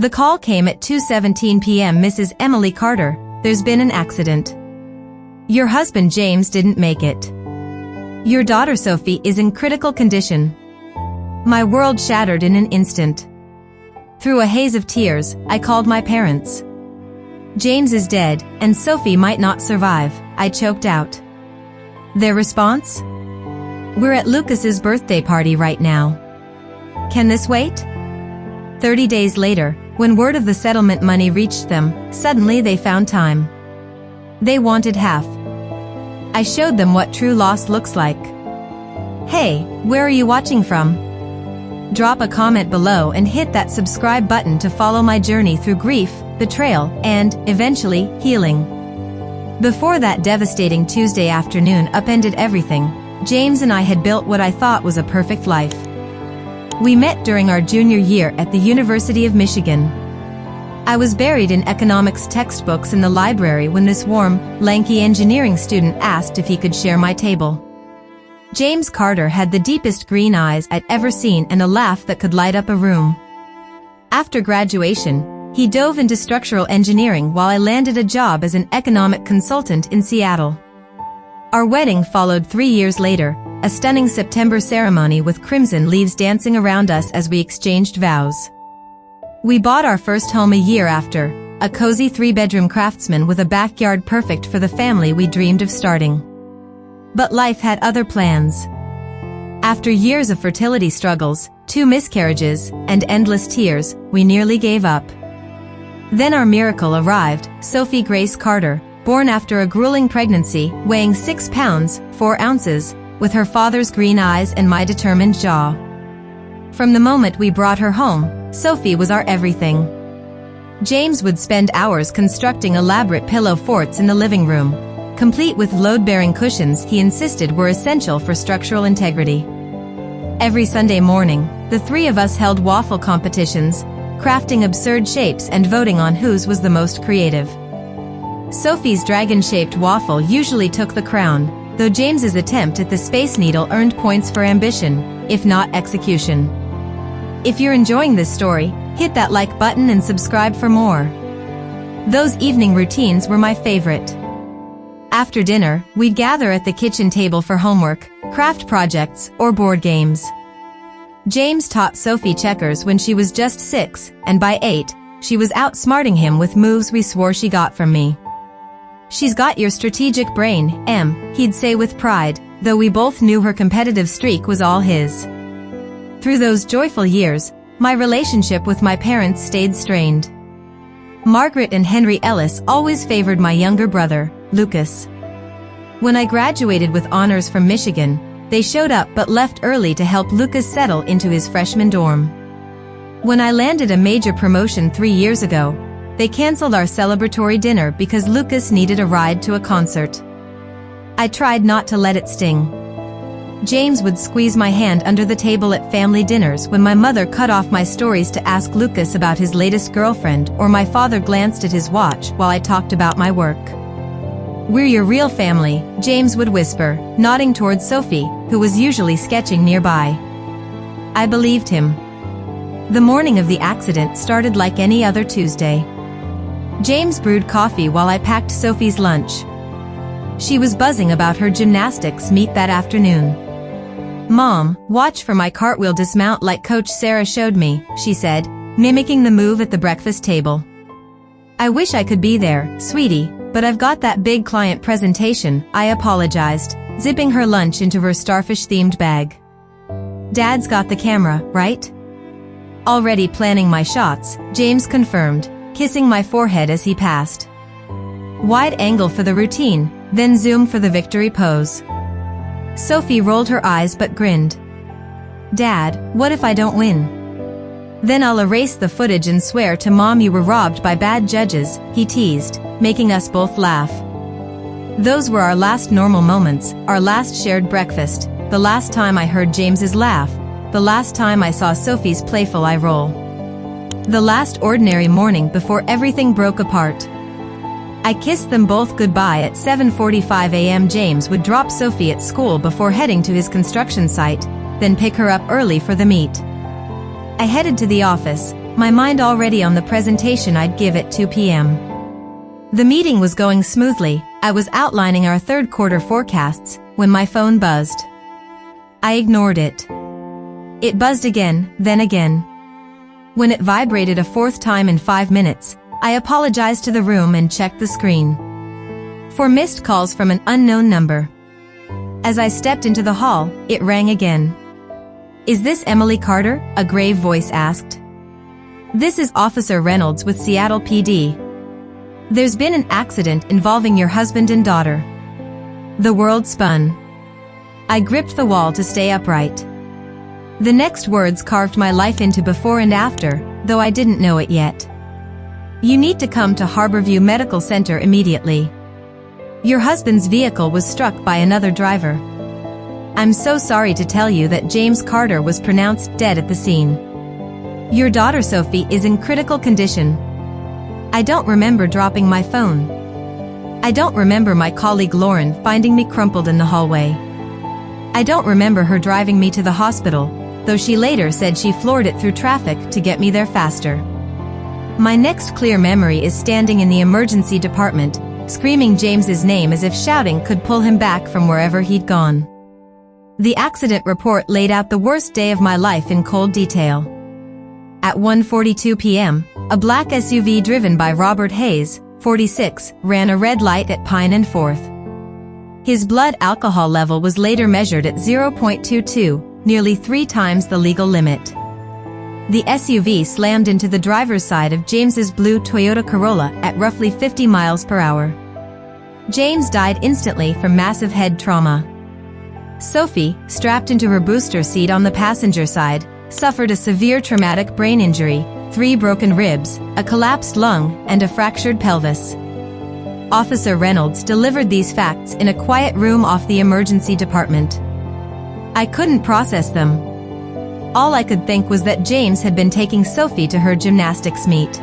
The call came at 2:17 p.m. Mrs. Emily Carter, there's been an accident. Your husband James didn't make it. Your daughter Sophie is in critical condition. My world shattered in an instant. Through a haze of tears, I called my parents. James is dead, and Sophie might not survive, I choked out. Their response? We're at Lucas's birthday party right now. Can this wait? 30 days later, when word of the settlement money reached them, suddenly they found time. They wanted half. I showed them what true loss looks like. Hey, where are you watching from? Drop a comment below and hit that subscribe button to follow my journey through grief, betrayal, and, eventually, healing. Before that devastating Tuesday afternoon upended everything, James and I had built what I thought was a perfect life. We met during our junior year at the University of Michigan. I was buried in economics textbooks in the library when this warm, lanky engineering student asked if he could share my table. James Carter had the deepest green eyes I'd ever seen and a laugh that could light up a room. After graduation, he dove into structural engineering while I landed a job as an economic consultant in Seattle. Our wedding followed 3 years later, a stunning September ceremony with crimson leaves dancing around us as we exchanged vows. We bought our first home a year after, a cozy 3-bedroom craftsman with a backyard perfect for the family we dreamed of starting. But life had other plans. After years of fertility struggles, 2 miscarriages, and endless tears, we nearly gave up. Then our miracle arrived, Sophie Grace Carter, born after a grueling pregnancy, weighing 6 pounds, 4 ounces, with her father's green eyes and my determined jaw. From the moment we brought her home, Sophie was our everything. James would spend hours constructing elaborate pillow forts in the living room, complete with load-bearing cushions he insisted were essential for structural integrity. Every Sunday morning, the 3 of us held waffle competitions, crafting absurd shapes and voting on whose was the most creative. Sophie's dragon-shaped waffle usually took the crown, though James's attempt at the Space Needle earned points for ambition, if not execution. If you're enjoying this story, hit that like button and subscribe for more. Those evening routines were my favorite. After dinner, we'd gather at the kitchen table for homework, craft projects, or board games. James taught Sophie checkers when she was just 6, and by 8, she was outsmarting him with moves we swore she got from me. She's got your strategic brain, Em, he'd say with pride, though we both knew her competitive streak was all his. Through those joyful years, my relationship with my parents stayed strained. Margaret and Henry Ellis always favored my younger brother, Lucas. When I graduated with honors from Michigan, they showed up but left early to help Lucas settle into his freshman dorm. When I landed a major promotion 3 years ago, they canceled our celebratory dinner because Lucas needed a ride to a concert. I tried not to let it sting. James would squeeze my hand under the table at family dinners when my mother cut off my stories to ask Lucas about his latest girlfriend, or my father glanced at his watch while I talked about my work. We're your real family, James would whisper, nodding towards Sophie, who was usually sketching nearby. I believed him. The morning of the accident started like any other Tuesday. James brewed coffee while I packed Sophie's lunch. She was buzzing about her gymnastics meet that afternoon. Mom, watch for my cartwheel dismount like Coach Sarah showed me, she said, mimicking the move at the breakfast table. I wish I could be there, sweetie, but I've got that big client presentation, I apologized, zipping her lunch into her starfish-themed bag. Dad's got the camera, right? Already planning my shots, James confirmed, kissing my forehead as he passed. Wide angle for the routine, then zoom for the victory pose. Sophie rolled her eyes but grinned. Dad, what if I don't win? Then I'll erase the footage and swear to Mom you were robbed by bad judges, he teased, making us both laugh. Those were our last normal moments, our last shared breakfast, the last time I heard James's laugh, the last time I saw Sophie's playful eye roll. The last ordinary morning before everything broke apart. I kissed them both goodbye at 7:45 a.m. James would drop Sophie at school before heading to his construction site, then pick her up early for the meet. I headed to the office, my mind already on the presentation I'd give at 2 p.m. The meeting was going smoothly. I was outlining our third quarter forecasts when my phone buzzed. I ignored it. It buzzed again, then again. When it vibrated a fourth time in 5 minutes, I apologized to the room and checked the screen for missed calls from an unknown number. As I stepped into the hall, it rang again. "Is this Emily Carter?" a grave voice asked. "This is Officer Reynolds with Seattle PD. There's been an accident involving your husband and daughter." The world spun. I gripped the wall to stay upright. The next words carved my life into before and after, though I didn't know it yet. "You need to come to Harborview Medical Center immediately. Your husband's vehicle was struck by another driver. I'm so sorry to tell you that James Carter was pronounced dead at the scene. Your daughter Sophie is in critical condition." I don't remember dropping my phone. I don't remember my colleague Lauren finding me crumpled in the hallway. I don't remember her driving me to the hospital, though she later said she floored it through traffic to get me there faster. My next clear memory is standing in the emergency department, screaming James's name as if shouting could pull him back from wherever he'd gone. The accident report laid out the worst day of my life in cold detail. At 1:42 p.m., a black SUV driven by Robert Hayes, 46, ran a red light at Pine and 4th. His blood alcohol level was later measured at 0.22, nearly 3 times the legal limit. The SUV slammed into the driver's side of James's blue Toyota Corolla at roughly 50 miles per hour. James died instantly from massive head trauma. Sophie, strapped into her booster seat on the passenger side, suffered a severe traumatic brain injury, 3 broken ribs, a collapsed lung, and a fractured pelvis. Officer Reynolds delivered these facts in a quiet room off the emergency department. I couldn't process them. All I could think was that James had been taking Sophie to her gymnastics meet.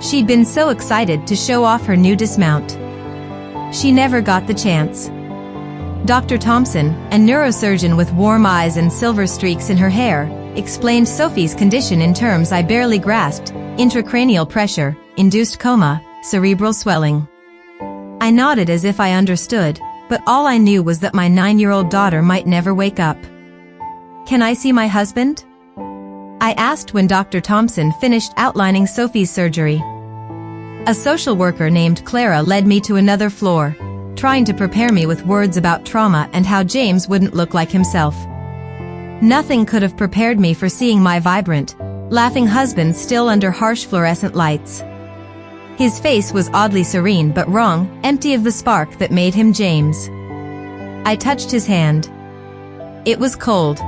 She'd been so excited to show off her new dismount. She never got the chance. Dr. Thompson, a neurosurgeon with warm eyes and silver streaks in her hair, explained Sophie's condition in terms I barely grasped: intracranial pressure, induced coma, cerebral swelling. I nodded as if I understood, but all I knew was that my 9-year-old daughter might never wake up. "Can I see my husband?" I asked when Dr. Thompson finished outlining Sophie's surgery. A social worker named Clara led me to another floor, trying to prepare me with words about trauma and how James wouldn't look like himself. Nothing could have prepared me for seeing my vibrant, laughing husband still under harsh fluorescent lights. His face was oddly serene but wrong, empty of the spark that made him James. I touched his hand. It was cold.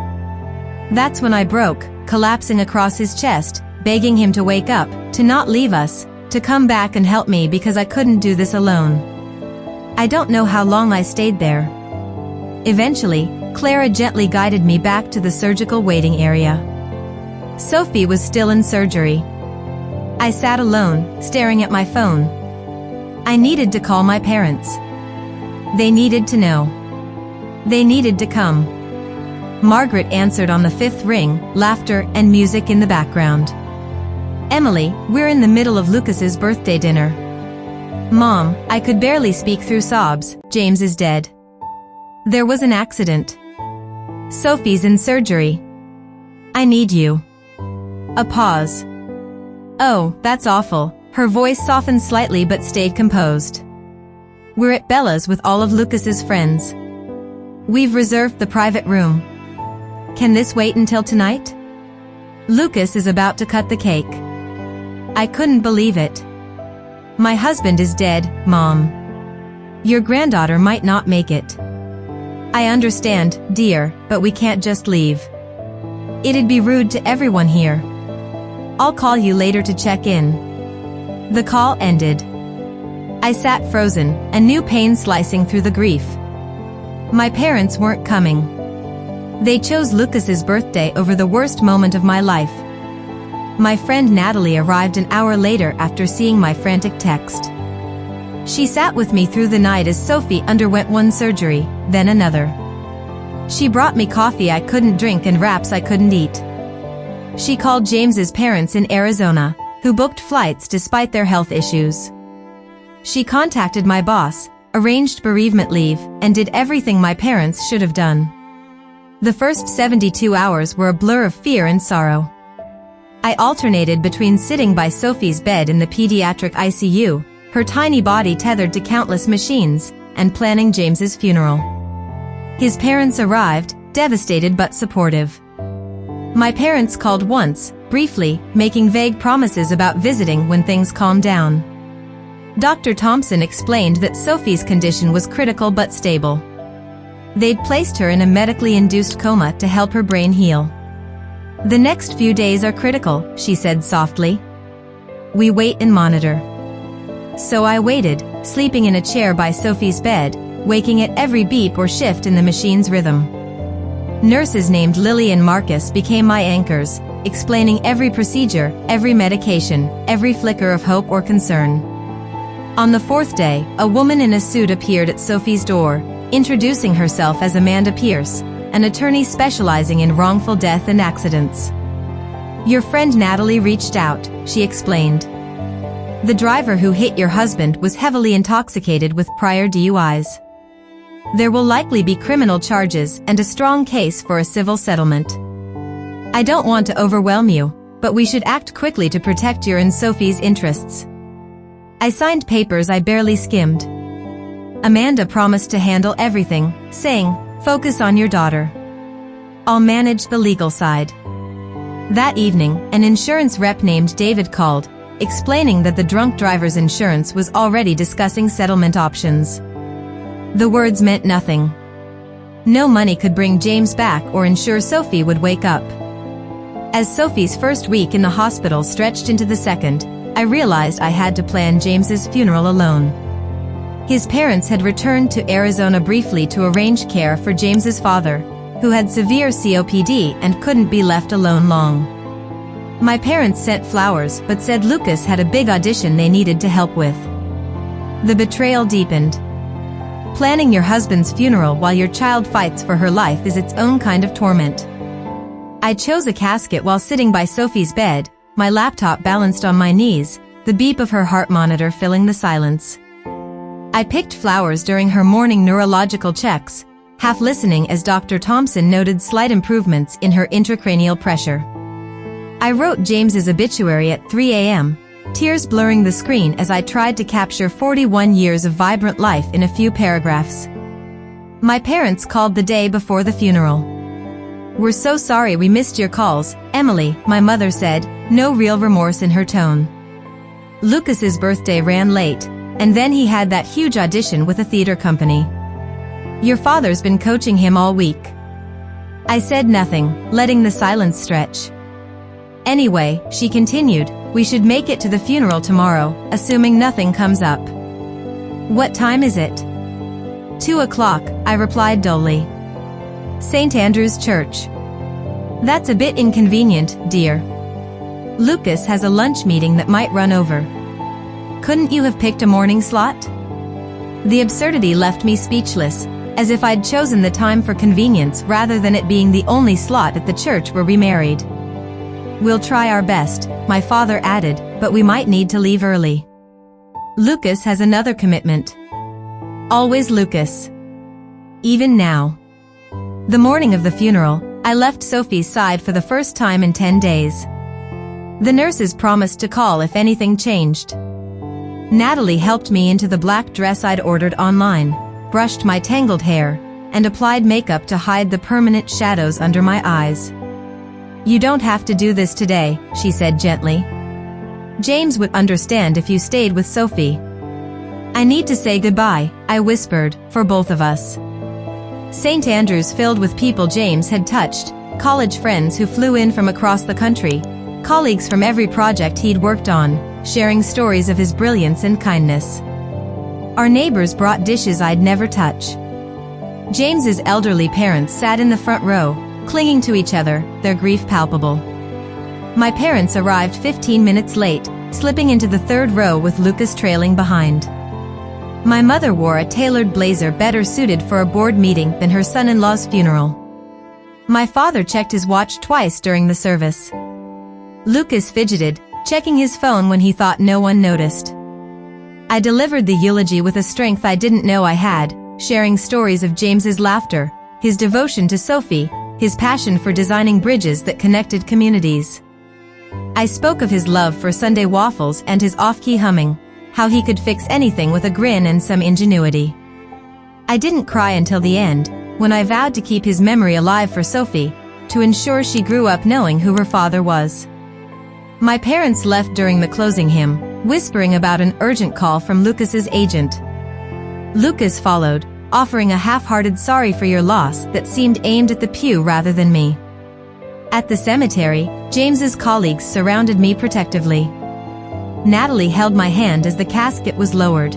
That's when I broke, collapsing across his chest, begging him to wake up, to not leave us, to come back and help me because I couldn't do this alone. I don't know how long I stayed there. Eventually, Clara gently guided me back to the surgical waiting area. Sophie was still in surgery. I sat alone, staring at my phone. I needed to call my parents. They needed to know. They needed to come. Margaret answered on the 5th ring, laughter and music in the background. "Emily, we're in the middle of Lucas's birthday dinner." "Mom," I could barely speak through sobs, "James is dead. There was an accident. Sophie's in surgery. I need you." A pause. "Oh, that's awful." Her voice softened slightly but stayed composed. "We're at Bella's with all of Lucas's friends. We've reserved the private room. Can this wait until tonight? Lucas is about to cut the cake." I couldn't believe it. "My husband is dead, Mom. Your granddaughter might not make it." "I understand, dear, but we can't just leave. It'd be rude to everyone here. I'll call you later to check in." The call ended. I sat frozen, a new pain slicing through the grief. My parents weren't coming. They chose Lucas's birthday over the worst moment of my life. My friend Natalie arrived an hour later after seeing my frantic text. She sat with me through the night as Sophie underwent one surgery, then another. She brought me coffee I couldn't drink and wraps I couldn't eat. She called James's parents in Arizona, who booked flights despite their health issues. She contacted my boss, arranged bereavement leave, and did everything my parents should have done. The first 72 hours were a blur of fear and sorrow. I alternated between sitting by Sophie's bed in the pediatric ICU, her tiny body tethered to countless machines, and planning James's funeral. His parents arrived, devastated but supportive. My parents called once, briefly, making vague promises about visiting when things calmed down. Dr. Thompson explained that Sophie's condition was critical but stable. They'd placed her in a medically induced coma to help her brain heal. "The next few days are critical," she said softly. "We wait and monitor." So I waited, sleeping in a chair by Sophie's bed, waking at every beep or shift in the machine's rhythm. Nurses named Lily and Marcus became my anchors, explaining every procedure, every medication, every flicker of hope or concern. On the fourth day, a woman in a suit appeared at Sophie's door, introducing herself as Amanda Pierce, an attorney specializing in wrongful death and accidents. "Your friend Natalie reached out," she explained. "The driver who hit your husband was heavily intoxicated with prior DUIs. There will likely be criminal charges and a strong case for a civil settlement. I don't want to overwhelm you, but we should act quickly to protect your and Sophie's interests." I signed papers I barely skimmed. Amanda promised to handle everything, saying, "Focus on your daughter. I'll manage the legal side." That evening, an insurance rep named David called, explaining that the drunk driver's insurance was already discussing settlement options. The words meant nothing. No money could bring James back or ensure Sophie would wake up. As Sophie's first week in the hospital stretched into the second, I realized I had to plan James's funeral alone. His parents had returned to Arizona briefly to arrange care for James's father, who had severe COPD and couldn't be left alone long. My parents sent flowers but said Lucas had a big audition they needed to help with. The betrayal deepened. Planning your husband's funeral while your child fights for her life is its own kind of torment. I chose a casket while sitting by Sophie's bed, my laptop balanced on my knees, the beep of her heart monitor filling the silence. I picked flowers during her morning neurological checks, half listening as Dr. Thompson noted slight improvements in her intracranial pressure. I wrote James's obituary at 3 a.m., tears blurring the screen as I tried to capture 41 years of vibrant life in a few paragraphs. My parents called the day before the funeral. "We're so sorry we missed your calls, Emily," my mother said, no real remorse in her tone. Lucas's birthday ran late, and then he had that huge audition with a theater company. "Your father's been coaching him all week." I said nothing, letting the silence stretch. "Anyway," she continued, "we should make it to the funeral tomorrow, assuming nothing comes up." "What time is it?" 2 o'clock, I replied dully. "St. Andrew's Church." "That's a bit inconvenient, dear. Lucas has a lunch meeting that might run over. Couldn't you have picked a morning slot?" The absurdity left me speechless, as if I'd chosen the time for convenience rather than it being the only slot at the church where we married. "We'll try our best," my father added, "but we might need to leave early. Lucas has another commitment." Always Lucas. Even now. The morning of the funeral, I left Sophie's side for the first time in 10 days. The nurses promised to call if anything changed. Natalie helped me into the black dress I'd ordered online, brushed my tangled hair, and applied makeup to hide the permanent shadows under my eyes. "You don't have to do this today," she said gently. "James would understand if you stayed with Sophie." "I need to say goodbye," I whispered, "for both of us." St. Andrews filled with people James had touched, college friends who flew in from across the country, colleagues from every project he'd worked on, sharing stories of his brilliance and kindness. Our neighbors brought dishes I'd never touch. James's elderly parents sat in the front row, clinging to each other, their grief palpable. My parents arrived 15 minutes late, slipping into the third row with Lucas trailing behind. My mother wore a tailored blazer better suited for a board meeting than her son-in-law's funeral. My father checked his watch twice during the service. Lucas fidgeted, checking his phone when he thought no one noticed. I delivered the eulogy with a strength I didn't know I had, sharing stories of James's laughter, his devotion to Sophie, his passion for designing bridges that connected communities. I spoke of his love for Sunday waffles and his off-key humming, how he could fix anything with a grin and some ingenuity. I didn't cry until the end, when I vowed to keep his memory alive for Sophie, to ensure she grew up knowing who her father was. My parents left during the closing hymn, whispering about an urgent call from Lucas's agent. Lucas followed, offering a half-hearted sorry for your loss that seemed aimed at the pew rather than me. At the cemetery, James's colleagues surrounded me protectively. Natalie held my hand as the casket was lowered.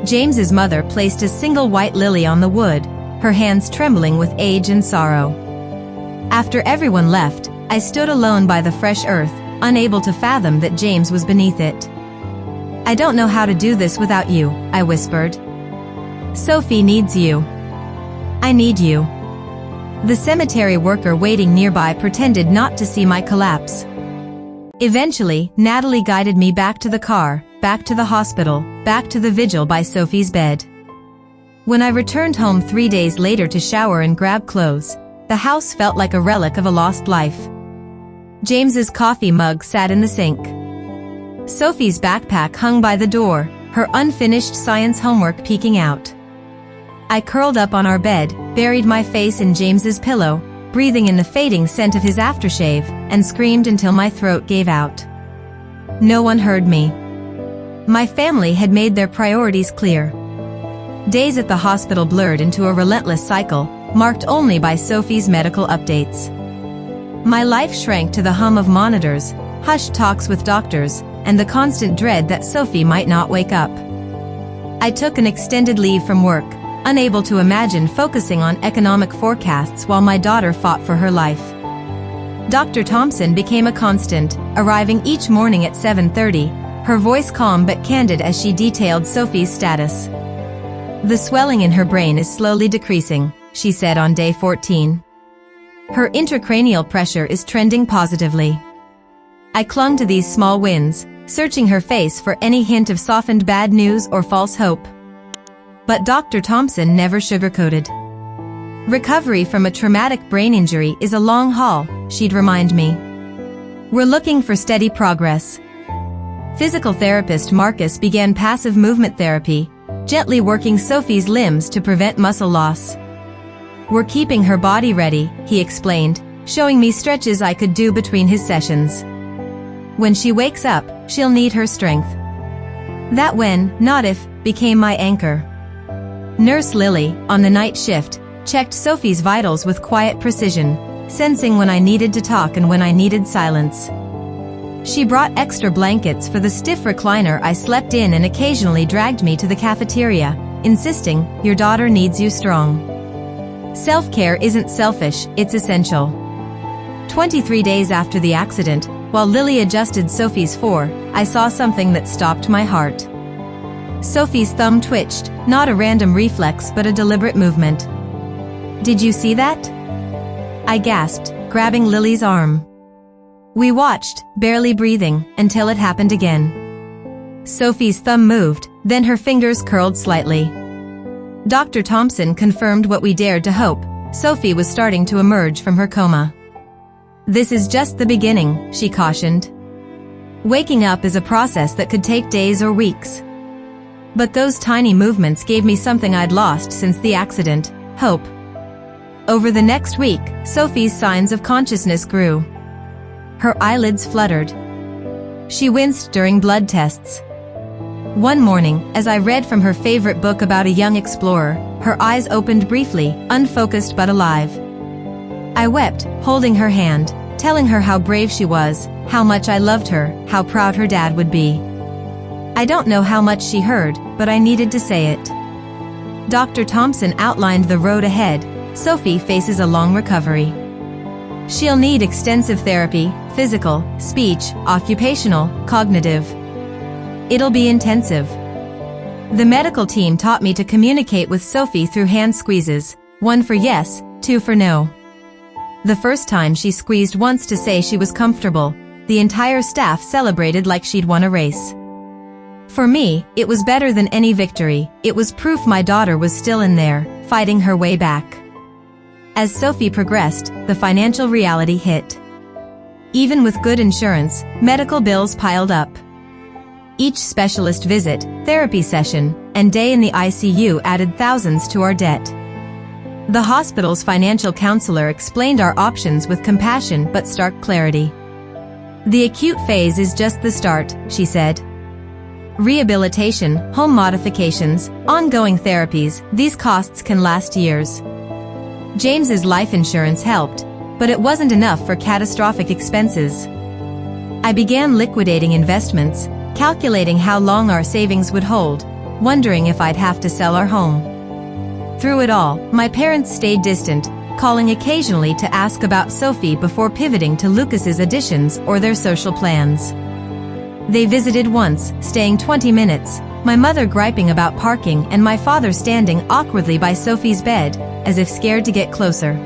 James's mother placed a single white lily on the wood, her hands trembling with age and sorrow. After everyone left, I stood alone by the fresh earth, unable to fathom that James was beneath it. I don't know how to do this without you, I whispered. Sophie needs you. I need you. The cemetery worker waiting nearby pretended not to see my collapse. Eventually, Natalie guided me back to the car, back to the hospital, back to the vigil by Sophie's bed. When I returned home 3 days later to shower and grab clothes, the house felt like a relic of a lost life. James's coffee mug sat in the sink. Sophie's backpack hung by the door, her unfinished science homework peeking out. I curled up on our bed, buried my face in James's pillow, breathing in the fading scent of his aftershave, and screamed until my throat gave out. No one heard me. My family had made their priorities clear. Days at the hospital blurred into a relentless cycle, marked only by Sophie's medical updates. My life shrank to the hum of monitors, hushed talks with doctors, and the constant dread that Sophie might not wake up. I took an extended leave from work, unable to imagine focusing on economic forecasts while my daughter fought for her life. Dr. Thompson became a constant, arriving each morning at 7:30, her voice calm but candid as she detailed Sophie's status. The swelling in her brain is slowly decreasing, she said on day 14. Her intracranial pressure is trending positively. I clung to these small wins, searching her face for any hint of softened bad news or false hope. But Dr. Thompson never sugarcoated. Recovery from a traumatic brain injury is a long haul, she'd remind me. We're looking for steady progress. Physical therapist Marcus began passive movement therapy, gently working Sophie's limbs to prevent muscle loss. We're keeping her body ready, he explained, showing me stretches I could do between his sessions. When she wakes up, she'll need her strength. That when, not if, became my anchor. Nurse Lily, on the night shift, checked Sophie's vitals with quiet precision, sensing when I needed to talk and when I needed silence. She brought extra blankets for the stiff recliner I slept in and occasionally dragged me to the cafeteria, insisting, your daughter needs you strong. Self-care isn't selfish, it's essential. 23 days after the accident, while Lily adjusted Sophie's 4, I saw something that stopped my heart. Sophie's thumb twitched, not a random reflex but a deliberate movement. Did you see that? I gasped, grabbing Lily's arm. We watched, barely breathing, until it happened again. Sophie's thumb moved, then her fingers curled slightly. Dr. Thompson confirmed what we dared to hope. Sophie was starting to emerge from her coma. This is just the beginning, she cautioned. Waking up is a process that could take days or weeks. But those tiny movements gave me something I'd lost since the accident, hope. Over the next week, Sophie's signs of consciousness grew. Her eyelids fluttered. She winced during blood tests. One morning, as I read from her favorite book about a young explorer, her eyes opened briefly, unfocused but alive. I wept, holding her hand, telling her how brave she was, how much I loved her, how proud her dad would be. I don't know how much she heard, but I needed to say it. Dr. Thompson outlined the road ahead. Sophie faces a long recovery. She'll need extensive therapy, physical, speech, occupational, cognitive. It'll be intensive. The medical team taught me to communicate with Sophie through hand squeezes, 1 for yes, 2 for no. The first time she squeezed once to say she was comfortable, the entire staff celebrated like she'd won a race. For me, it was better than any victory. It was proof my daughter was still in there, fighting her way back. As Sophie progressed, the financial reality hit. Even with good insurance, medical bills piled up. Each specialist visit, therapy session, and day in the ICU added thousands to our debt. The hospital's financial counselor explained our options with compassion but stark clarity. The acute phase is just the start, she said. Rehabilitation, home modifications, ongoing therapies, these costs can last years. James's life insurance helped, but it wasn't enough for catastrophic expenses. I began liquidating investments, calculating how long our savings would hold, wondering if I'd have to sell our home. Through it all, my parents stayed distant, calling occasionally to ask about Sophie before pivoting to Lucas's additions or their social plans. They visited once, staying 20 minutes, my mother griping about parking and my father standing awkwardly by Sophie's bed, as if scared to get closer.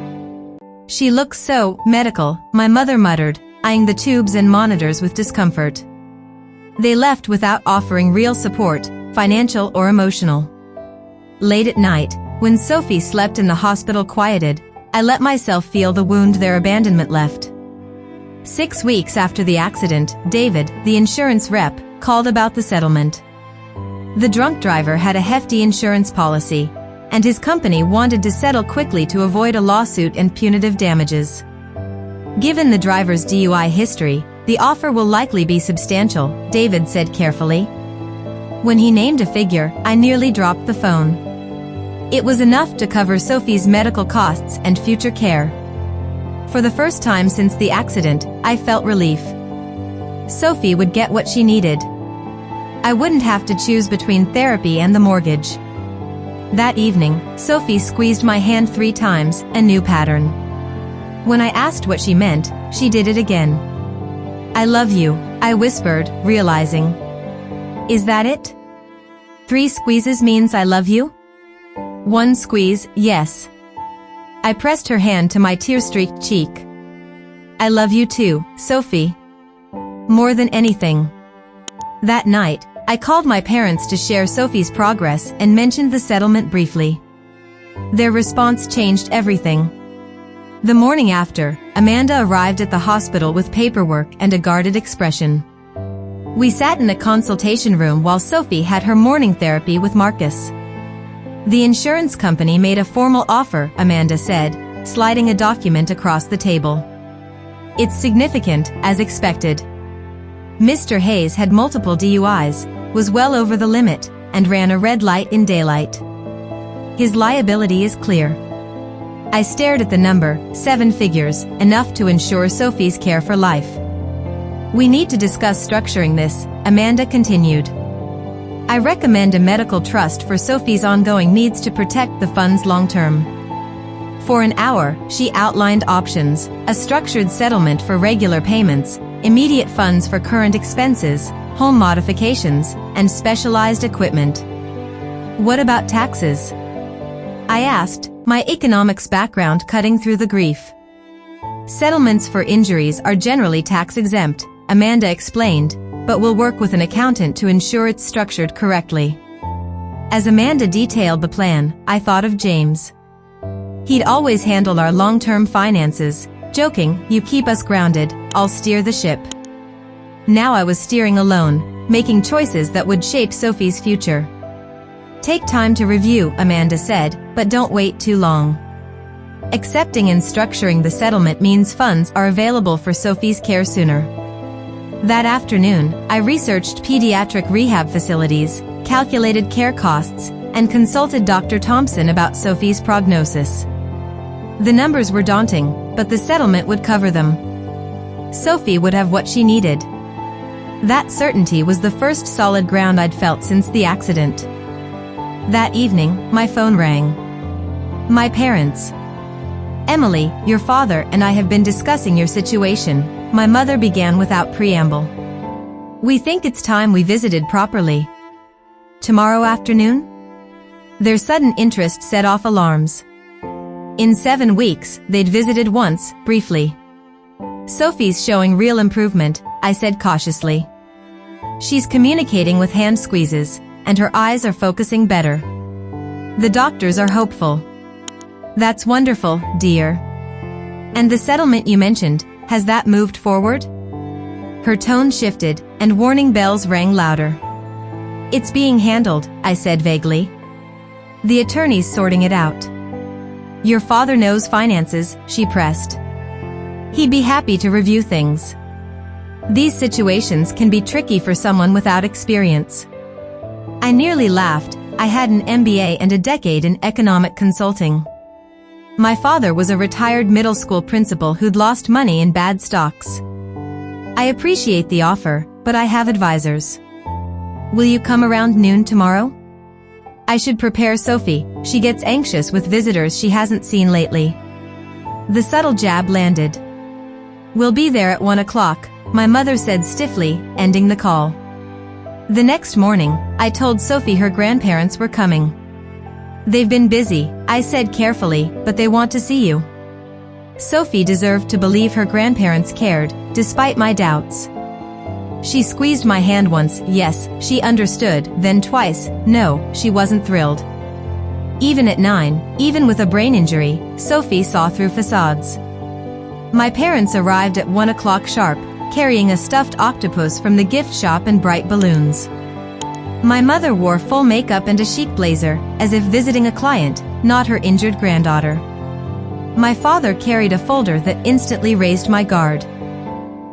"She looks so medical," my mother muttered, eyeing the tubes and monitors with discomfort. They left without offering real support, financial or emotional. Late at night, when Sophie slept and the hospital quieted, I let myself feel the wound their abandonment left. 6 weeks after the accident, David, the insurance rep, called about the settlement. The drunk driver had a hefty insurance policy, and his company wanted to settle quickly to avoid a lawsuit and punitive damages. Given the driver's DUI history, the offer will likely be substantial, David said carefully. When he named a figure, I nearly dropped the phone. It was enough to cover Sophie's medical costs and future care. For the first time since the accident, I felt relief. Sophie would get what she needed. I wouldn't have to choose between therapy and the mortgage. That evening, Sophie squeezed my hand 3 times, a new pattern. When I asked what she meant, she did it again. "I love you," I whispered, realizing. "Is that it? 3 squeezes means I love you?" "1 squeeze, yes." I pressed her hand to my tear-streaked cheek. "I love you too, Sophie. More than anything." That night, I called my parents to share Sophie's progress and mentioned the settlement briefly. Their response changed everything. The morning after, Amanda arrived at the hospital with paperwork and a guarded expression. We sat in a consultation room while Sophie had her morning therapy with Marcus. "The insurance company made a formal offer," Amanda said, sliding a document across the table. "It's significant, as expected. Mr. Hayes had multiple DUIs, was well over the limit, and ran a red light in daylight. His liability is clear." I stared at the number, 7 figures, enough to ensure Sophie's care for life. "We need to discuss structuring this," Amanda continued. "I recommend a medical trust for Sophie's ongoing needs to protect the funds long-term." For an hour, she outlined options: a structured settlement for regular payments, immediate funds for current expenses, home modifications, and specialized equipment. "What about taxes?" I asked, my economics background cutting through the grief. "Settlements for injuries are generally tax-exempt," Amanda explained, "but we'll work with an accountant to ensure it's structured correctly." As Amanda detailed the plan, I thought of James. He'd always handled our long-term finances, joking, "You keep us grounded, I'll steer the ship." Now I was steering alone, making choices that would shape Sophie's future. "Take time to review," Amanda said, "but don't wait too long." Accepting and structuring the settlement means funds are available for Sophie's care sooner. That afternoon, I researched pediatric rehab facilities, calculated care costs, and consulted Dr. Thompson about Sophie's prognosis. The numbers were daunting, but the settlement would cover them. Sophie would have what she needed. That certainty was the first solid ground I'd felt since the accident. That evening, my phone rang. My parents. "Emily, your father and I have been discussing your situation," my mother began without preamble. "We think it's time we visited properly. Tomorrow afternoon?" Their sudden interest set off alarms. In 7 weeks, they'd visited once, briefly. "Sophie's showing real improvement," I said cautiously. She's communicating with hand squeezes, and her eyes are focusing better. The doctors are hopeful. That's wonderful, dear. And the settlement you mentioned, has that moved forward? Her tone shifted, and warning bells rang louder. It's being handled, I said vaguely. The attorney's sorting it out. Your father knows finances, she pressed. He'd be happy to review things. These situations can be tricky for someone without experience. I nearly laughed. I had an MBA and a decade in economic consulting. My father was a retired middle school principal who'd lost money in bad stocks. I appreciate the offer, but I have advisors. Will you come around noon tomorrow? I should prepare Sophie. She gets anxious with visitors she hasn't seen lately. The subtle jab landed. We'll be there at 1 o'clock, my mother said stiffly, ending the call. The next morning, I told Sophie her grandparents were coming. They've been busy, I said carefully, but they want to see you. Sophie deserved to believe her grandparents cared, despite my doubts. She squeezed my hand once, yes, she understood, then twice, no, she wasn't thrilled. Even at 9, even with a brain injury, Sophie saw through facades. My parents arrived at 1 o'clock sharp, carrying a stuffed octopus from the gift shop and bright balloons. My mother wore full makeup and a chic blazer, as if visiting a client, not her injured granddaughter. My father carried a folder that instantly raised my guard.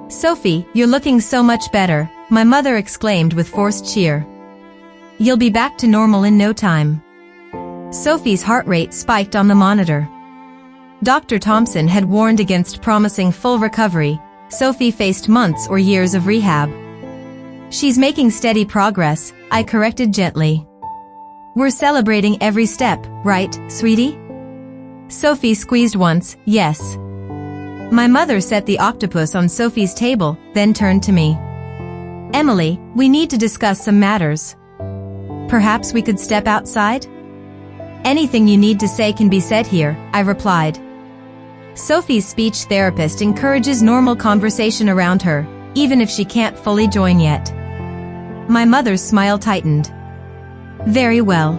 Sophie, you're looking so much better, my mother exclaimed with forced cheer. You'll be back to normal in no time. Sophie's heart rate spiked on the monitor. Dr. Thompson had warned against promising full recovery. Sophie faced months or years of rehab. She's making steady progress, I corrected gently. We're celebrating every step, right, sweetie? Sophie squeezed once, yes. My mother set the octopus on Sophie's table, then turned to me. Emily, we need to discuss some matters. Perhaps we could step outside? Anything you need to say can be said here, I replied. Sophie's speech therapist encourages normal conversation around her, even if she can't fully join yet. My mother's smile tightened. Very well.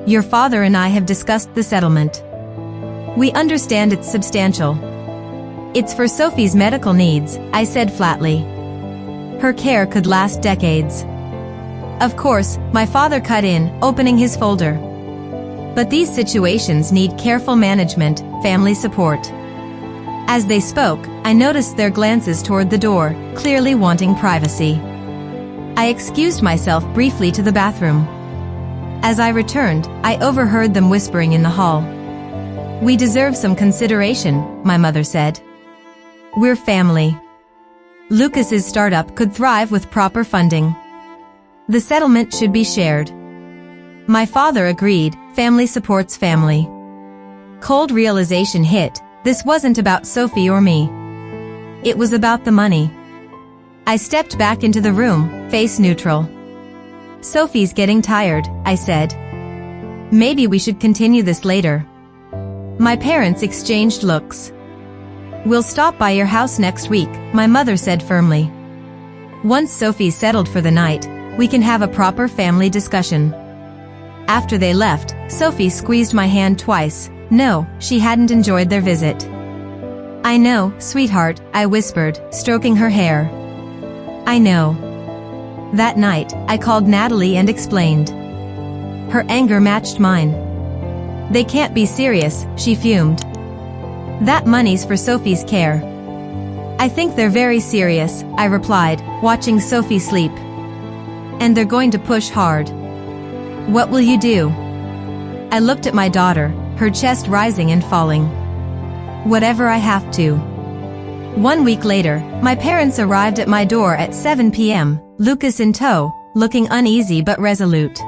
Your father and I have discussed the settlement. We understand it's substantial. It's for Sophie's medical needs, I said flatly. Her care could last decades. Of course, my father cut in, opening his folder. But these situations need careful management, family support. As they spoke, I noticed their glances toward the door, clearly wanting privacy. I excused myself briefly to the bathroom. As I returned, I overheard them whispering in the hall. We deserve some consideration, my mother said. We're family. Lucas's startup could thrive with proper funding. The settlement should be shared. My father agreed, family supports family. Cold realization hit, this wasn't about Sophie or me. It was about the money. I stepped back into the room, face neutral. Sophie's getting tired, I said. Maybe we should continue this later. My parents exchanged looks. We'll stop by your house next week, my mother said firmly. Once Sophie's settled for the night, we can have a proper family discussion. After they left, Sophie squeezed my hand twice. No, she hadn't enjoyed their visit. I know, sweetheart, I whispered, stroking her hair. I know. That night, I called Natalie and explained. Her anger matched mine. They can't be serious, she fumed. That money's for Sophie's care. I think they're very serious, I replied, watching Sophie sleep. And they're going to push hard. What will you do? I looked at my daughter, her chest rising and falling. Whatever I have to. 1 week later, my parents arrived at my door at 7 p.m., Lucas in tow, looking uneasy but resolute.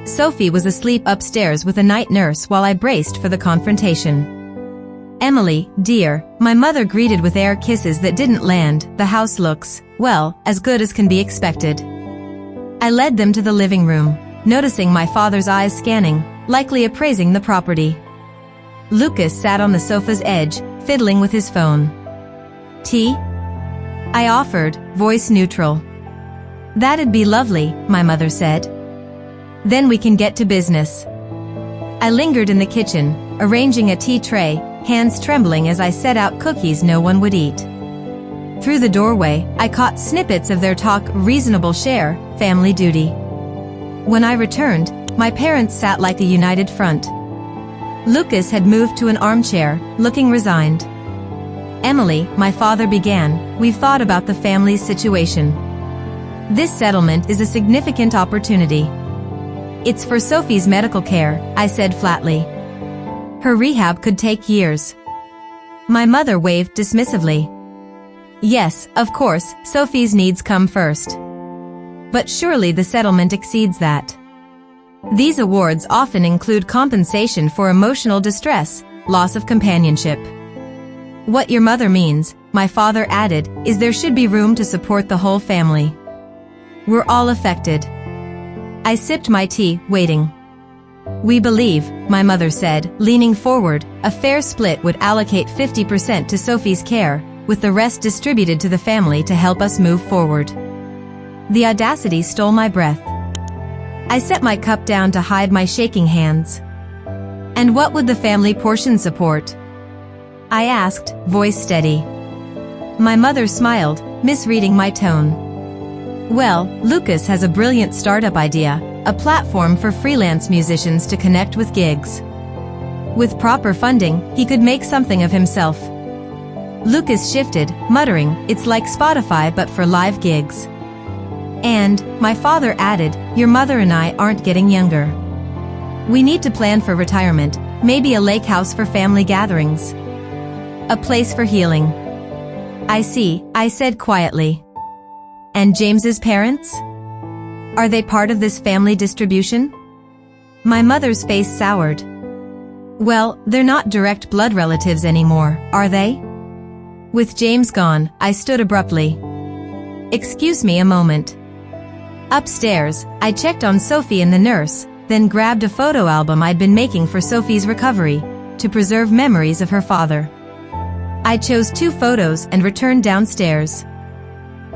Sophie was asleep upstairs with a night nurse while I braced for the confrontation. Emily, dear, my mother greeted with air kisses that didn't land. The house looks, well, as good as can be expected. I led them to the living room, noticing my father's eyes scanning, likely appraising the property. Lucas sat on the sofa's edge, fiddling with his phone. Tea? I offered, voice neutral. That'd be lovely, my mother said. Then we can get to business. I lingered in the kitchen, arranging a tea tray, hands trembling as I set out cookies no one would eat. Through the doorway, I caught snippets of their talk: reasonable share, family duty. When I returned, my parents sat like a united front. Lucas had moved to an armchair, looking resigned. Emily, my father began, we've thought about the family's situation. This settlement is a significant opportunity. It's for Sophie's medical care, I said flatly. Her rehab could take years. My mother waved dismissively. Yes, of course, Sophie's needs come first. But surely the settlement exceeds that. These awards often include compensation for emotional distress, loss of companionship. What your mother means, my father added, is there should be room to support the whole family. We're all affected. I sipped my tea, waiting. We believe, my mother said, leaning forward, a fair split would allocate 50% to Sophie's care, with the rest distributed to the family to help us move forward. The audacity stole my breath. I set my cup down to hide my shaking hands. And what would the family portion support? I asked, voice steady. My mother smiled, misreading my tone. Well, Lucas has a brilliant startup idea, a platform for freelance musicians to connect with gigs. With proper funding, he could make something of himself. Lucas shifted, muttering, it's like Spotify but for live gigs. And, my father added, your mother and I aren't getting younger. We need to plan for retirement, maybe a lake house for family gatherings. A place for healing. I see, I said quietly. And James's parents? Are they part of this family distribution? My mother's face soured. Well, they're not direct blood relatives anymore, are they? With James gone, I stood abruptly. Excuse me a moment. Upstairs, I checked on Sophie and the nurse, then grabbed a photo album I'd been making for Sophie's recovery, to preserve memories of her father. I chose 2 photos and returned downstairs.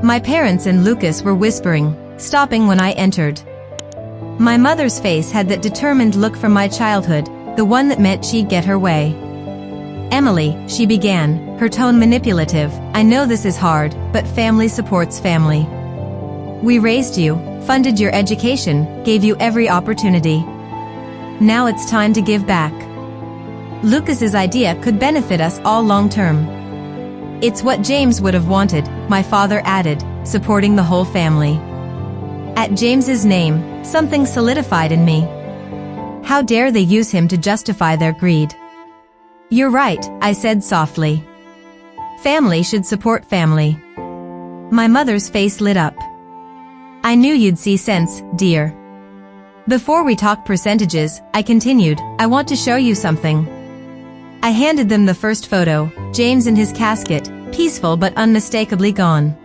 My parents and Lucas were whispering, stopping when I entered. My mother's face had that determined look from my childhood, the one that meant she'd get her way. Emily, she began, her tone manipulative, I know this is hard, but family supports family. We raised you, funded your education, gave you every opportunity. Now it's time to give back. Lucas's idea could benefit us all long term. It's what James would have wanted, my father added, supporting the whole family. At James's name, something solidified in me. How dare they use him to justify their greed? You're right, I said softly. Family should support family. My mother's face lit up. I knew you'd see sense, dear. Before we talk percentages, I continued, I want to show you something. I handed them the first photo, James in his casket, peaceful but unmistakably gone.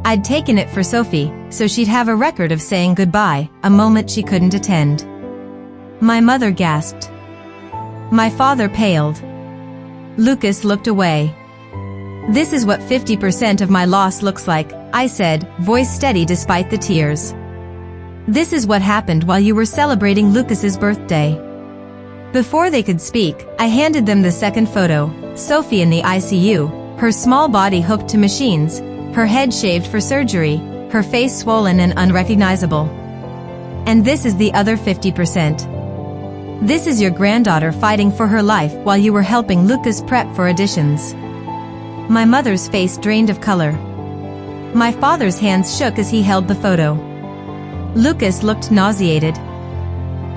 I'd taken it for Sophie, so she'd have a record of saying goodbye, a moment she couldn't attend. My mother gasped. My father paled. Lucas looked away. This is what 50% of my loss looks like, I said, voice steady despite the tears. This is what happened while you were celebrating Lucas's birthday. Before they could speak, I handed them the second photo, Sophie in the ICU, her small body hooked to machines, her head shaved for surgery, her face swollen and unrecognizable. And this is the other 50%. This is your granddaughter fighting for her life while you were helping Lucas prep for auditions. My mother's face drained of color. My father's hands shook as he held the photo. Lucas looked nauseated.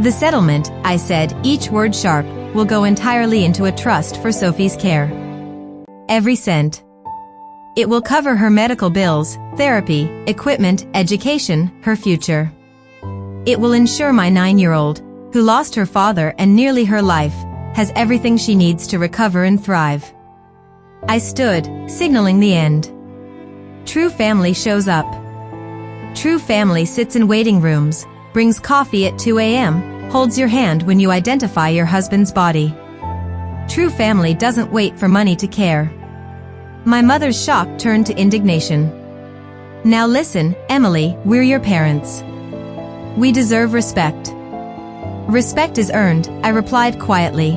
The settlement, I said, each word sharp, will go entirely into a trust for Sophie's care. Every cent. It will cover her medical bills, therapy, equipment, education, her future. It will ensure my 9-year-old, who lost her father and nearly her life, has everything she needs to recover and thrive. I stood, signaling the end. True family shows up. True family sits in waiting rooms, brings coffee at 2 a.m., holds your hand when you identify your husband's body. True family doesn't wait for money to care. My mother's shock turned to indignation. Now listen, Emily, we're your parents. We deserve respect. Respect is earned, I replied quietly.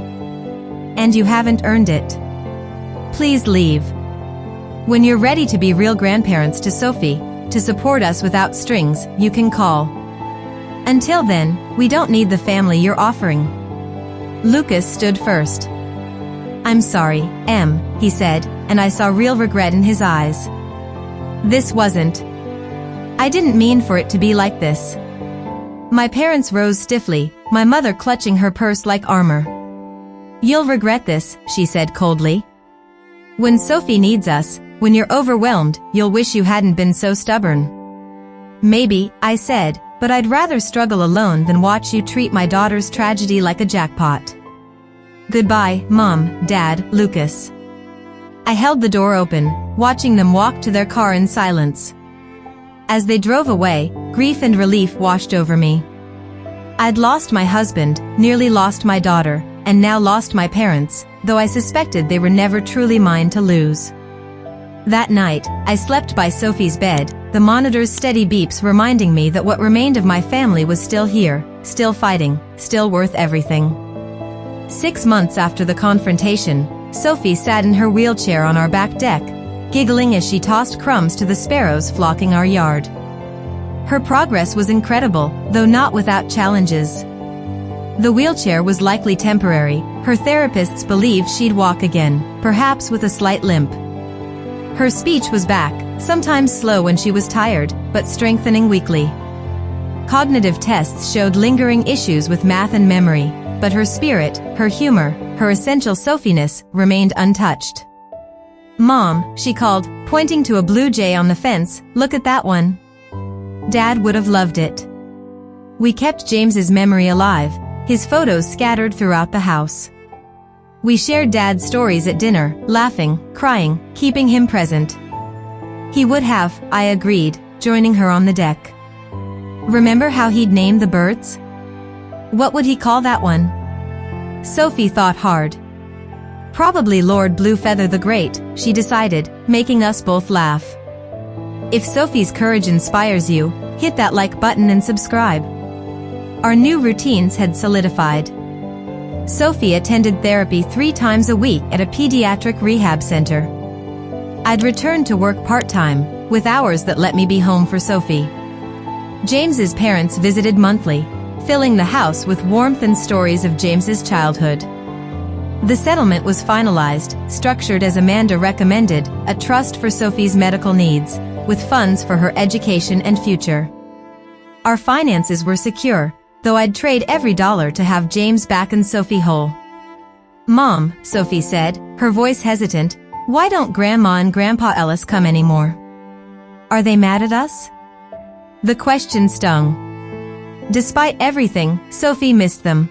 And you haven't earned it. Please leave. When you're ready to be real grandparents to Sophie, to support us without strings, you can call. Until then, we don't need the family you're offering. Lucas stood first. I'm sorry, Em, he said, and I saw real regret in his eyes. This wasn't. I didn't mean for it to be like this. My parents rose stiffly, my mother clutching her purse like armor. You'll regret this, she said coldly. When Sophie needs us, when you're overwhelmed, you'll wish you hadn't been so stubborn. Maybe, I said, but I'd rather struggle alone than watch you treat my daughter's tragedy like a jackpot. Goodbye, Mom, Dad, Lucas. I held the door open, watching them walk to their car in silence. As they drove away, grief and relief washed over me. I'd lost my husband, nearly lost my daughter, and now lost my parents, though I suspected they were never truly mine to lose. That night, I slept by Sophie's bed, the monitor's steady beeps reminding me that what remained of my family was still here, still fighting, still worth everything. 6 months after the confrontation, Sophie sat in her wheelchair on our back deck, giggling as she tossed crumbs to the sparrows flocking our yard. Her progress was incredible, though not without challenges. The wheelchair was likely temporary, her therapists believed she'd walk again, perhaps with a slight limp. Her speech was back, sometimes slow when she was tired, but strengthening weekly. Cognitive tests showed lingering issues with math and memory, but her spirit, her humor, her essential Sophiness remained untouched. Mom, she called, pointing to a blue jay on the fence, look at that one. Dad would have loved it. We kept James's memory alive, his photos scattered throughout the house. We shared Dad's stories at dinner, laughing, crying, keeping him present. He would have, I agreed, joining her on the deck. Remember how he'd name the birds? What would he call that one? Sophie thought hard. Probably Lord Bluefeather the Great, she decided, making us both laugh. If Sophie's courage inspires you, hit that like button and subscribe. Our new routines had solidified. Sophie attended therapy 3 times a week at a pediatric rehab center. I'd return to work part-time, with hours that let me be home for Sophie. James's parents visited monthly, filling the house with warmth and stories of James's childhood. The settlement was finalized, structured as Amanda recommended, a trust for Sophie's medical needs, with funds for her education and future. Our finances were secure, though I'd trade every dollar to have James back and Sophie whole. Mom, Sophie said, her voice hesitant, why don't Grandma and Grandpa Ellis come anymore? Are they mad at us? The question stung. Despite everything, Sophie missed them.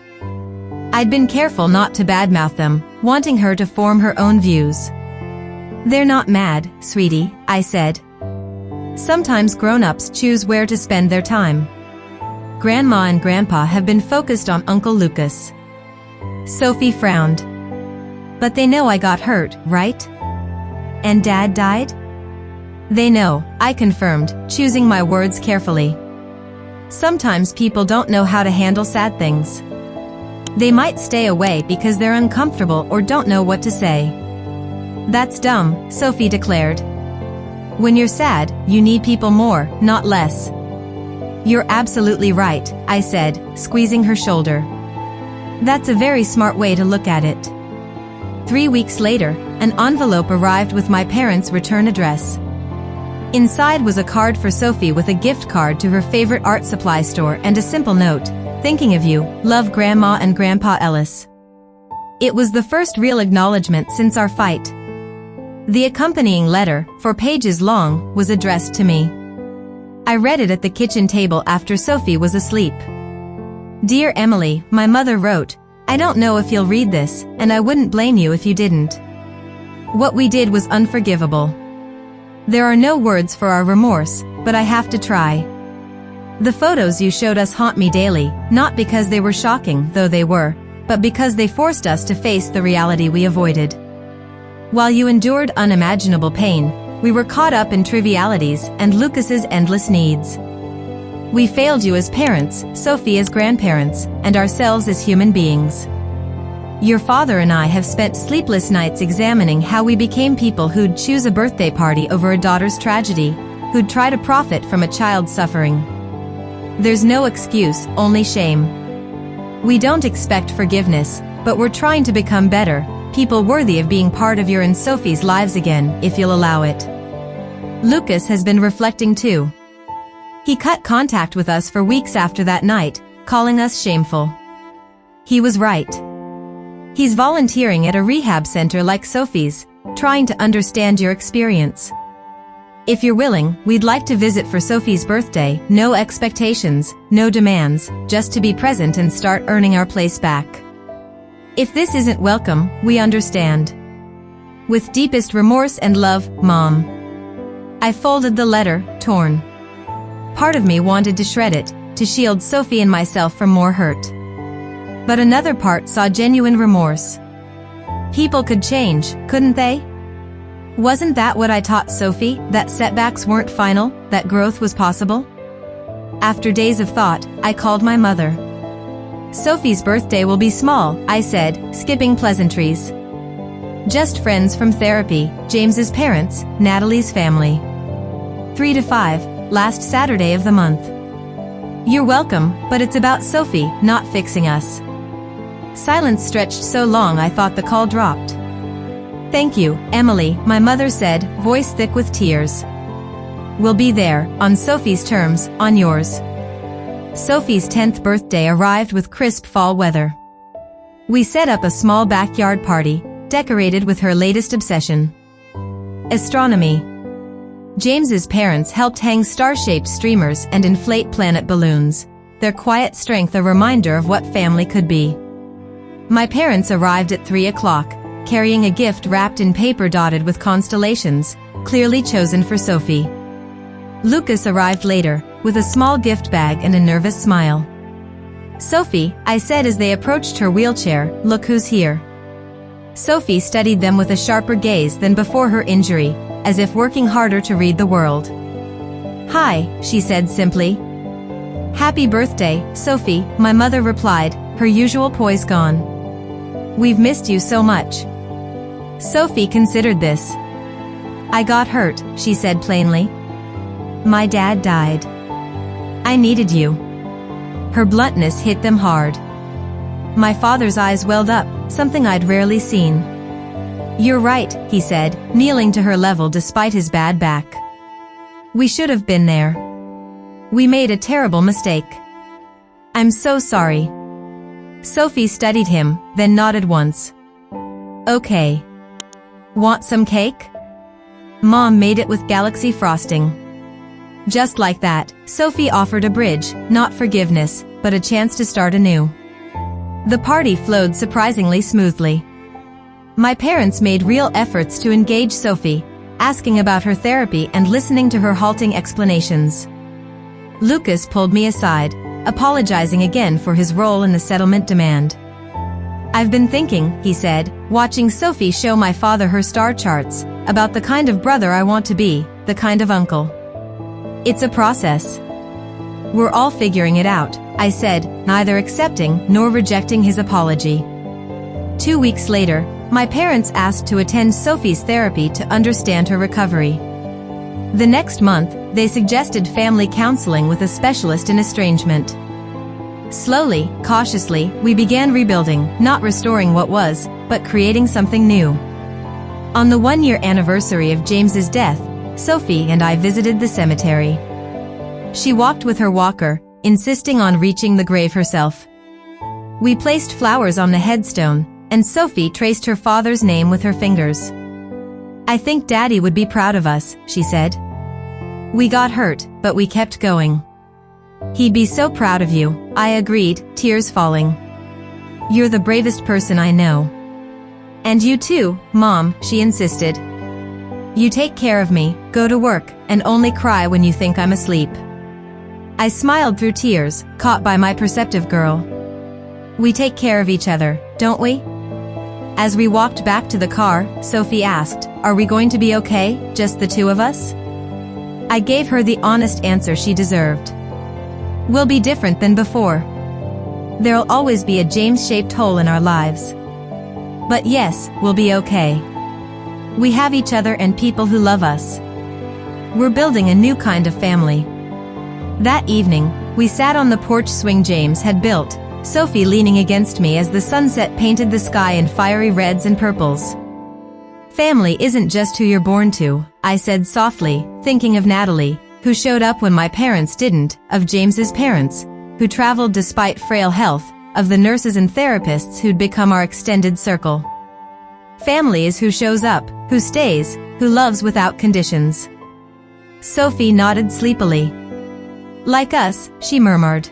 I'd been careful not to badmouth them, wanting her to form her own views. They're not mad, sweetie, I said. Sometimes grown-ups choose where to spend their time. Grandma and Grandpa have been focused on Uncle Lucas. Sophie frowned. But they know I got hurt, right? And Dad died? They know, I confirmed, choosing my words carefully. Sometimes people don't know how to handle sad things. They might stay away because they're uncomfortable or don't know what to say. That's dumb, Sophie declared. When you're sad, you need people more, not less. You're absolutely right, I said, squeezing her shoulder. That's a very smart way to look at it. 3 weeks later, an envelope arrived with my parents' return address. Inside was a card for Sophie with a gift card to her favorite art supply store and a simple note, thinking of you, love Grandma and Grandpa Ellis. It was the first real acknowledgement since our fight. The accompanying letter, 4 pages long, was addressed to me. I read it at the kitchen table after Sophie was asleep. Dear Emily, my mother wrote, I don't know if you'll read this, and I wouldn't blame you if you didn't. What we did was unforgivable. There are no words for our remorse, but I have to try. The photos you showed us haunt me daily, not because they were shocking, though they were, but because they forced us to face the reality we avoided. While you endured unimaginable pain, we were caught up in trivialities and Lucas's endless needs. We failed you as parents, Sophie as grandparents, and ourselves as human beings. Your father and I have spent sleepless nights examining how we became people who'd choose a birthday party over a daughter's tragedy, who'd try to profit from a child's suffering. There's no excuse, only shame. We don't expect forgiveness, but we're trying to become better, people worthy of being part of your and Sophie's lives again, if you'll allow it. Lucas has been reflecting too. He cut contact with us for weeks after that night, calling us shameful. He was right. He's volunteering at a rehab center like Sophie's, trying to understand your experience. If you're willing, we'd like to visit for Sophie's birthday, no expectations, no demands, just to be present and start earning our place back. If this isn't welcome, we understand. With deepest remorse and love, Mom. I folded the letter, torn. Part of me wanted to shred it, to shield Sophie and myself from more hurt. But another part saw genuine remorse. People could change, couldn't they? Wasn't that what I taught Sophie, that setbacks weren't final, that growth was possible? After days of thought, I called my mother. Sophie's birthday will be small, I said, skipping pleasantries. Just friends from therapy, James's parents, Natalie's family. 3 to 5, last Saturday of the month. You're welcome, but it's about Sophie, not fixing us. Silence stretched so long I thought the call dropped. Thank you, Emily, my mother said, voice thick with tears. We'll be there, on Sophie's terms, on yours. Sophie's 10th birthday arrived with crisp fall weather. We set up a small backyard party, decorated with her latest obsession. Astronomy. James's parents helped hang star-shaped streamers and inflate planet balloons, their quiet strength a reminder of what family could be. My parents arrived at 3 o'clock, carrying a gift wrapped in paper dotted with constellations, clearly chosen for Sophie. Lucas arrived later, with a small gift bag and a nervous smile. Sophie, I said as they approached her wheelchair, look who's here. Sophie studied them with a sharper gaze than before her injury, as if working harder to read the world. Hi, she said simply. Happy birthday, Sophie, my mother replied, her usual poise gone. We've missed you so much. Sophie considered this. I got hurt, she said plainly. My dad died. I needed you. Her bluntness hit them hard. My father's eyes welled up, something I'd rarely seen. You're right, he said, kneeling to her level despite his bad back. We should have been there. We made a terrible mistake. I'm so sorry. Sophie studied him, then nodded once. Okay. Want some cake? Mom made it with galaxy frosting. Just like that, Sophie offered a bridge, not forgiveness, but a chance to start anew. The party flowed surprisingly smoothly. My parents made real efforts to engage Sophie, asking about her therapy and listening to her halting explanations. Lucas pulled me aside, apologizing again for his role in the settlement demand. I've been thinking, he said, watching Sophie show my father her star charts, about the kind of brother I want to be, the kind of uncle. It's a process. We're all figuring it out, I said, neither accepting nor rejecting his apology. 2 weeks later, my parents asked to attend Sophie's therapy to understand her recovery. The next month, they suggested family counseling with a specialist in estrangement. Slowly, cautiously, we began rebuilding, not restoring what was, but creating something new. On the 1-year anniversary of James's death, Sophie and I visited the cemetery. She walked with her walker, insisting on reaching the grave herself. We placed flowers on the headstone, and Sophie traced her father's name with her fingers. I think Daddy would be proud of us, she said. We got hurt, but we kept going. He'd be so proud of you, I agreed, tears falling. You're the bravest person I know. And you too, Mom, she insisted. You take care of me, go to work, and only cry when you think I'm asleep. I smiled through tears, caught by my perceptive girl. We take care of each other, don't we? As we walked back to the car, Sophie asked, "Are we going to be okay, just the two of us?" I gave her the honest answer she deserved. We'll be different than before. There'll always be a James-shaped hole in our lives. But yes, we'll be okay. We have each other and people who love us. We're building a new kind of family. That evening, we sat on the porch swing James had built, Sophie leaning against me as the sunset painted the sky in fiery reds and purples. Family isn't just who you're born to, I said softly, thinking of Natalie, who showed up when my parents didn't, of James's parents, who traveled despite frail health, of the nurses and therapists who'd become our extended circle. Family is who shows up, who stays, who loves without conditions. Sophie nodded sleepily. Like us, she murmured.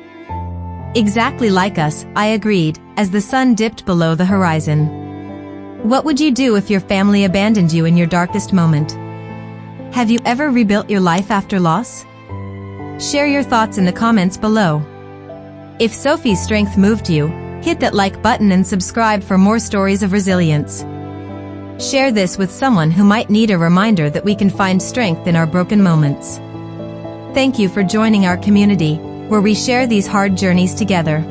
Exactly like us, I agreed, as the sun dipped below the horizon. What would you do if your family abandoned you in your darkest moment? Have you ever rebuilt your life after loss? Share your thoughts in the comments below. If Sophie's strength moved you, hit that like button and subscribe for more stories of resilience. Share this with someone who might need a reminder that we can find strength in our broken moments. Thank you for joining our community, where we share these hard journeys together.